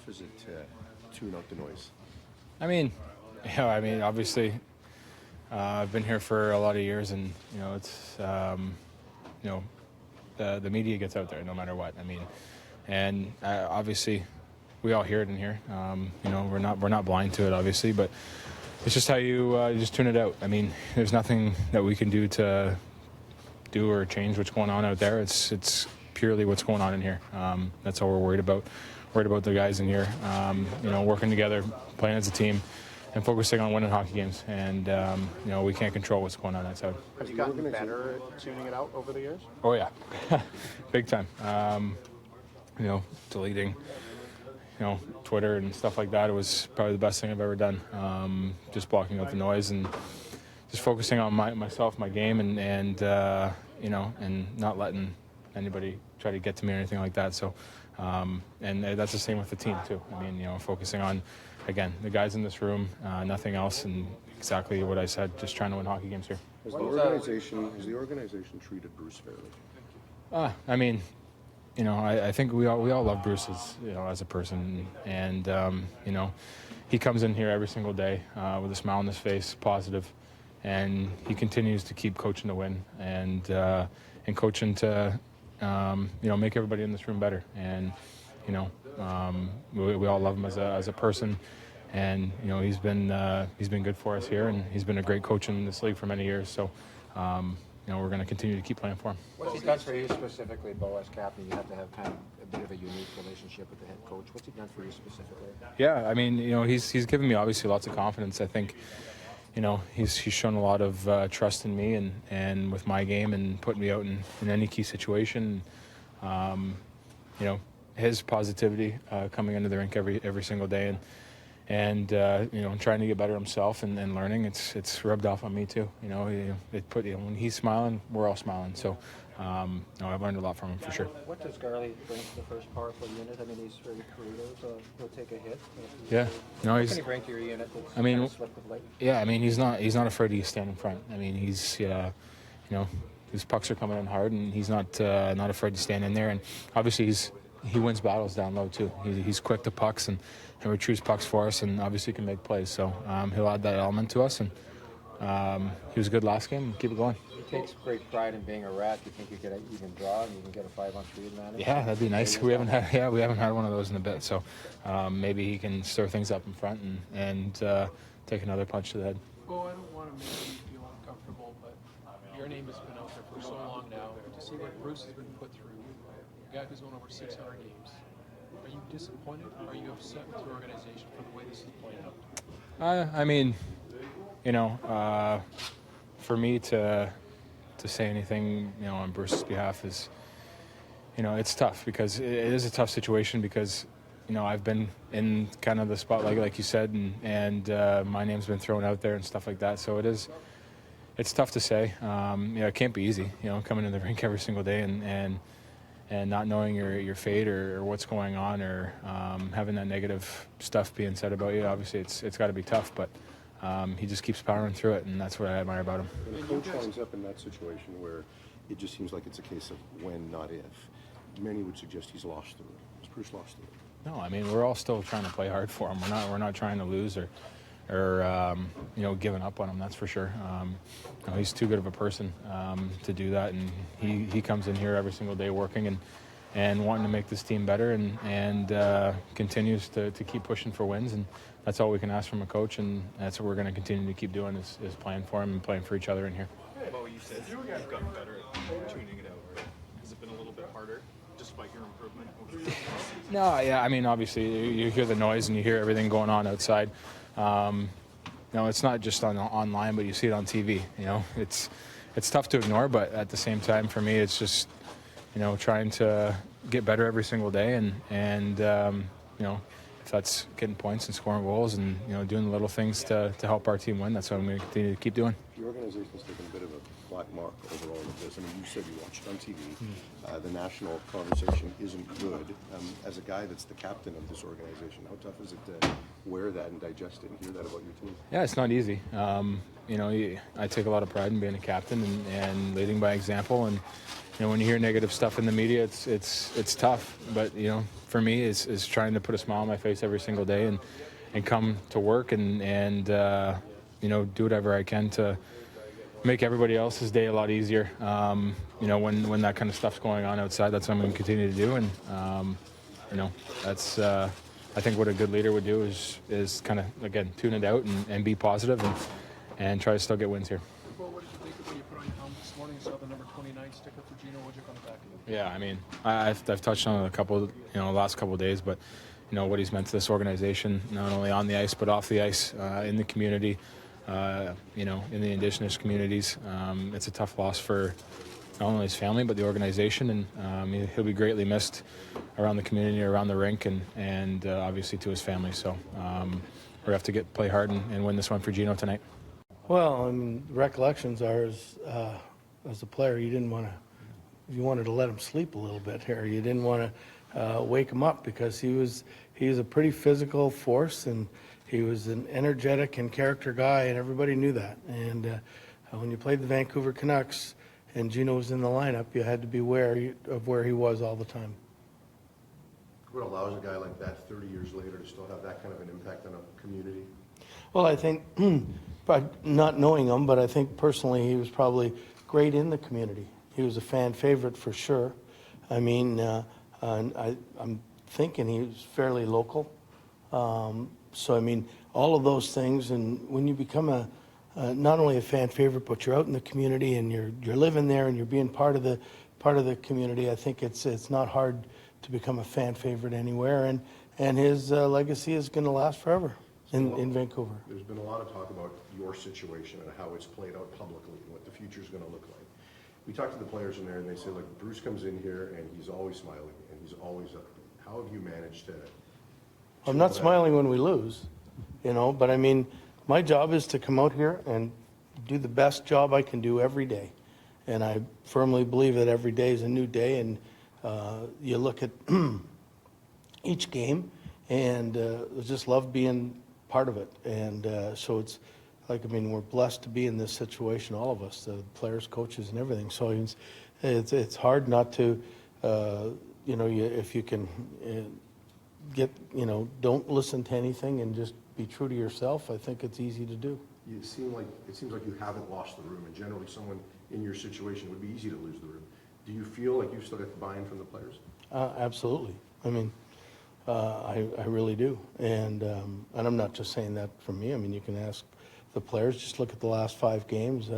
tough is it to tune out the noise? Obviously, I've been here for a lot of years, and it's the media gets out there no matter what. Obviously, we all hear it in here. We're not blind to it, obviously, but it's just how you just tune it out. There's nothing that we can do to do or change what's going on out there. It's purely what's going on in here. That's all we're worried about. Worried about the guys in here, working together, playing as a team, and focusing on winning hockey games. And we can't control what's going on outside. Have you gotten better at tuning it out over the years? Oh yeah, big time. Deleting, Twitter and stuff like that. It was probably the best thing I've ever done. Just blocking out the noise and just focusing on myself, my game, and not letting anybody try to get to me or anything like that. So, and that's the same with the team too. Focusing on, again, the guys in this room, nothing else, and exactly what I said, just trying to win hockey games here. Has the organization treated Bruce fairly? I think we all love Bruce as a person, and he comes in here every single day with a smile on his face, positive, and he continues to keep coaching to win and coaching to make everybody in this room better. And we all love him as a person, and he's been good for us here, and he's been a great coach in this league for many years. So. We're going to continue to keep playing for him. What's he done for you specifically, Bo, as captain? You have to have kind of a bit of a unique relationship with the head coach. What's he done for you specifically? Yeah, he's given me obviously lots of confidence. I think, he's shown a lot of trust in me and with my game, and putting me out in any key situation. His positivity coming into the rink every single day, and trying to get better himself and learning, it's rubbed off on me too. When he's smiling, we're all smiling. So I've learned a lot from him for sure. What does Garley bring to the first power play unit? He's very creative. He'll take a hit. Yeah. What can he bring to your unit? He's not afraid to stand in front. He's his pucks are coming in hard, and he's not afraid to stand in there. And obviously he wins battles down low too. He's quick to pucks and retrieves pucks for us, and obviously can make plays. So he'll add that element to us, and he was good last game. Keep it going. He takes great pride in being a rat. Do you think you get an even draw and you can get a 5-on-3 advantage? Yeah, that'd be nice. We haven't had one of those in a bit. So maybe he can stir things up in front and take another punch to the head. Well, I don't want to make you feel uncomfortable, but your name has been out there for so long now. To see what Bruce has been put through, a guy who's won over 600 games. Are you disappointed? Are you upset with your organization for the way this is playing out? For me to say anything, on Bruce's behalf is, it's tough because it is a tough situation because, I've been in kind of the spotlight, like you said, and my name's been thrown out there and stuff like that. So it's tough to say. It can't be easy, coming in the rink every single day and not knowing your fate or what's going on or having that negative stuff being said about you. Obviously, it's got to be tough, but he just keeps powering through it, and that's what I admire about him. When a coach winds up in that situation where it just seems like it's a case of when, not if, many would suggest he's lost the room. Has Bruce lost the room? No, we're all still trying to play hard for him. We're not trying to lose or giving up on him. That's for sure. He's too good of a person to do that, and he comes in here every single day working and wanting to make this team better and continues to keep pushing for wins, and that's all we can ask from a coach, and that's what we're going to continue to keep doing is playing for him and playing for each other in here. Well, you said you've gotten better at tuning it out. Has it been a little bit harder despite your improvement? No, yeah, obviously you hear the noise and you hear everything going on outside. It's not just online, but you see it on TV. It's tough to ignore, but at the same time, for me, it's just trying to get better every single day, and if that's getting points and scoring goals and doing the little things to help our team win, that's what I'm going to continue to keep doing. The organization's taken a bit of a black mark overall with this. I mean, you said you watched it on TV. The national conversation isn't good. As a guy that's the captain of this organization, how tough is it to wear that and digest it and hear that about your team? Yeah, it's not easy. I take a lot of pride in being a captain and leading by example. And when you hear negative stuff in the media, it's tough. But for me, is trying to put a smile on my face every single day and come to work and do whatever I can to make everybody else's day a lot easier. When that kind of stuff's going on outside, that's what I'm going to continue to do. And that's I think what a good leader would do is kind of again tune it out and be positive and try to still get wins here. Well, what did you think of when you put on your helmet this morning and saw the number 29 sticker for Gino Wojcik on the back of it? Yeah, I mean, I've touched on it a couple, last couple of days, but what he's meant to this organization, not only on the ice but off the ice, in the community, in the Indigenous communities. It's a tough loss for not only his family but the organization, and he'll be greatly missed around the community, around the rink, and obviously to his family. So we have to play hard and win this one for Gino tonight. Well, I mean, recollections are as a player, you wanted to let him sleep a little bit here. You didn't want to wake him up because he was a pretty physical force, and he was an energetic and character guy, and everybody knew that. And when you played the Vancouver Canucks and Gino was in the lineup, you had to be aware of where he was all the time. What allows a guy like that 30 years later to still have that kind of an impact on a community? Well, I think, not knowing him, but I think personally he was probably great in the community. He was a fan favorite for sure. I mean, I'm thinking he was fairly local. So, I mean, all of those things, and when you become not only a fan favorite, but you're out in the community and you're living there and you're being part of the community, I think it's not hard to become a fan favorite anywhere, and his legacy is going to last forever in Vancouver. There's been a lot of talk about your situation and how it's played out publicly and what the future is going to look like. We talked to the players in there, and they say, look, Bruce comes in here and he's always smiling and he's always up. How have you managed to? I'm not smiling when we lose, but I mean, my job is to come out here and do the best job I can do every day. And I firmly believe that every day is a new day, and you look at each game, and I just love being part of it. And so it's like, I mean, we're blessed to be in this situation, all of us, the players, coaches, and everything. So it's hard not to, if you can don't listen to anything and just be true to yourself, I think it's easy to do. It seems like you haven't lost the room, and generally someone in your situation would be easy to lose the room. Do you feel like you've still got the buy-in from the players? Absolutely. I mean, I really do. And I'm not just saying that from me. I mean, you can ask the players. Just look at the last 5 games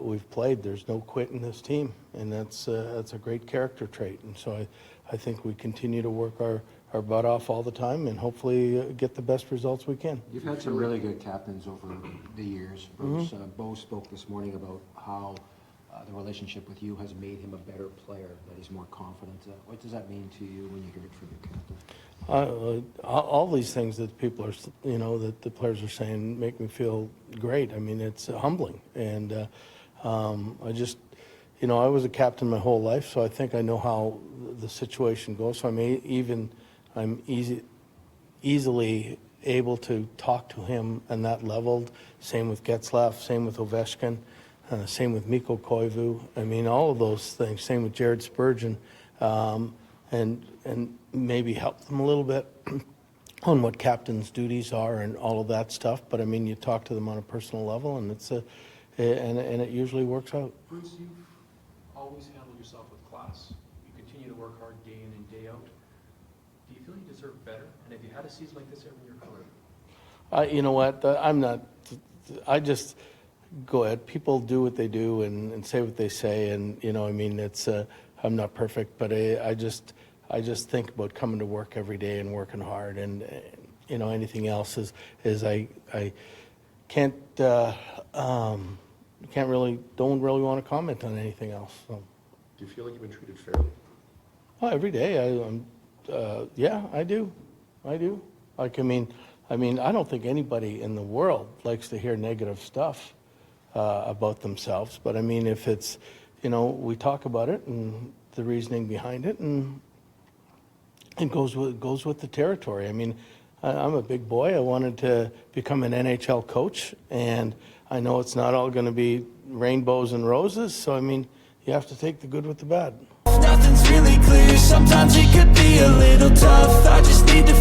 we've played. There's no quit in this team, and that's a great character trait. And so I think we continue to work our butt off all the time and hopefully get the best results we can. You've had some really good captains over the years, Bruce. Bo spoke this morning about how the relationship with you has made him a better player, that he's more confident. What does that mean to you when you hear it from your captain? All these things that people are, that the players are saying make me feel great. I mean, it's humbling. And I just, I was a captain my whole life, so I think I know how the situation goes. So I'm easily able to talk to him on that level. Same with Getzlaf, same with Ovechkin, same with Mikko Koivu. I mean, all of those things. Same with Jared Spurgeon, and maybe help them a little bit on what captain's duties are and all of that stuff. But I mean, you talk to them on a personal level, and and it usually works out. Bruce, you've always handled yourself with class. You continue to work hard day in and day out. Do you feel you deserve better? And have you had a season like this ever in your career? You know what? I just go ahead. People do what they do and say what they say, and I mean, it's. I'm not perfect, but I just think about coming to work every day and working hard, and anything else is I can't don't really want to comment on anything else. So. Do you feel like you've been treated fairly? Well, every day yeah, I do. Like, I mean, I don't think anybody in the world likes to hear negative stuff. about themselves. But I mean, if it's, we talk about it and the reasoning behind it, and it goes with the territory. I mean, I'm a big boy. I wanted to become an NHL coach, and I know it's not all going to be rainbows and roses. So I mean, you have to take the good with the bad. Nothing's really clear. Sometimes it could be a little tough. I just need to